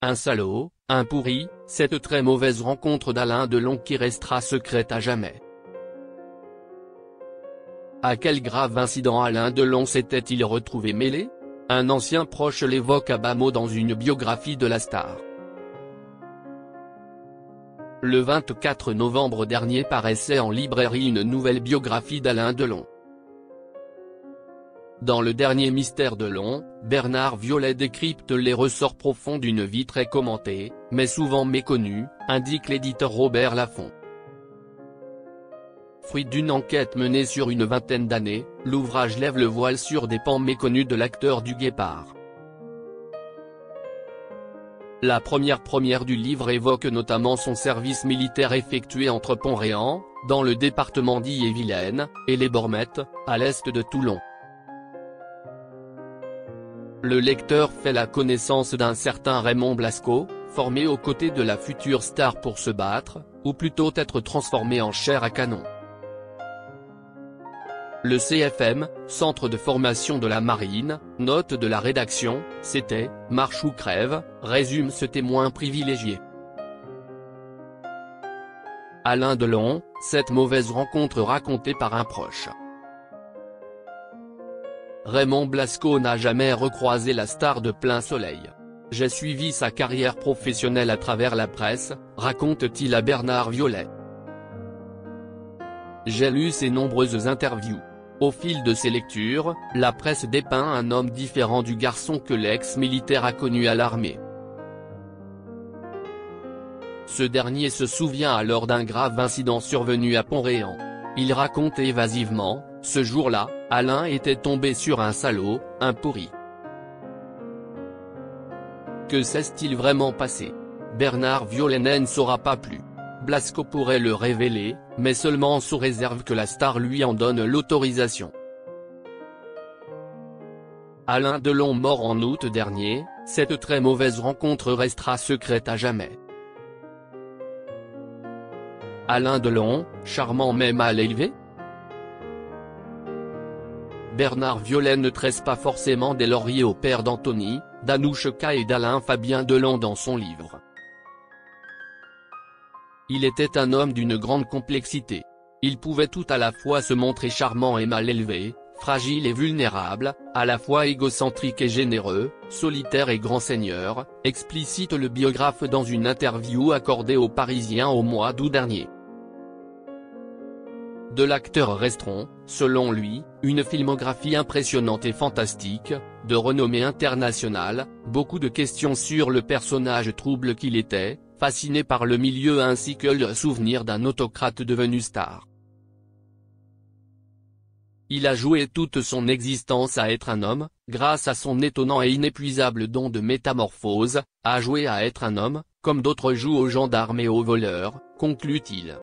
un salaud, un pourri, cette très mauvaise rencontre d'Alain Delon qui restera secrète à jamais. À quel grave incident Alain Delon s'était-il retrouvé mêlé? Un ancien proche l'évoque à bas mots dans une biographie de la star. Le 24 novembre dernier paraissait en librairie une nouvelle biographie d'Alain Delon. Dans le dernier Mystère Delon, Bernard Violet décrypte les ressorts profonds d'une vie très commentée, mais souvent méconnue, indique l'éditeur Robert Laffont. Fruit d'une enquête menée sur une vingtaine d'années, l'ouvrage lève le voile sur des pans méconnus de l'acteur du Guépard. La première du livre évoque notamment son service militaire effectué entre Pont-Réan, dans le département d'Ille-et-Vilaine, et les Bormettes, à l'est de Toulon. Le lecteur fait la connaissance d'un certain Raymond Blasco, formé aux côtés de la future star pour se battre, ou plutôt être transformé en chair à canon. Le CFM, Centre de formation de la marine, note de la rédaction, c'était « marche ou crève », résume ce témoin privilégié. Alain Delon, cette mauvaise rencontre racontée par un proche. Raymond Blasco n'a jamais recroisé la star de plein soleil. J'ai suivi sa carrière professionnelle à travers la presse, raconte-t-il à Bernard Violet. J'ai lu ses nombreuses interviews. Au fil de ses lectures, la presse dépeint un homme différent du garçon que l'ex-militaire a connu à l'armée. Ce dernier se souvient alors d'un grave incident survenu à Pont-Réan. Il raconte évasivement, ce jour-là, Alain était tombé sur un salaud, un pourri. Que s'est-il vraiment passé? Bernard Violet ne saura pas plus. Blasco pourrait le révéler, mais seulement sous réserve que la star lui en donne l'autorisation. Alain Delon mort en août dernier, cette très mauvaise rencontre restera secrète à jamais. Alain Delon, charmant mais mal élevé? Bernard Violet ne tresse pas forcément des lauriers au père d'Anthony, d'Anouchka et d'Alain Fabien Delon dans son livre. Il était un homme d'une grande complexité. Il pouvait tout à la fois se montrer charmant et mal élevé, fragile et vulnérable, à la fois égocentrique et généreux, solitaire et grand seigneur, explicite le biographe dans une interview accordée aux Parisiens au mois d'août dernier. De l'acteur resteront, selon lui, une filmographie impressionnante et fantastique, de renommée internationale, beaucoup de questions sur le personnage trouble qu'il était, fasciné par le milieu ainsi que le souvenir d'un autocrate devenu star. Il a joué toute son existence à être un homme, grâce à son étonnant et inépuisable don de métamorphose, a joué à être un homme, comme d'autres jouent aux gendarmes et aux voleurs, conclut-il.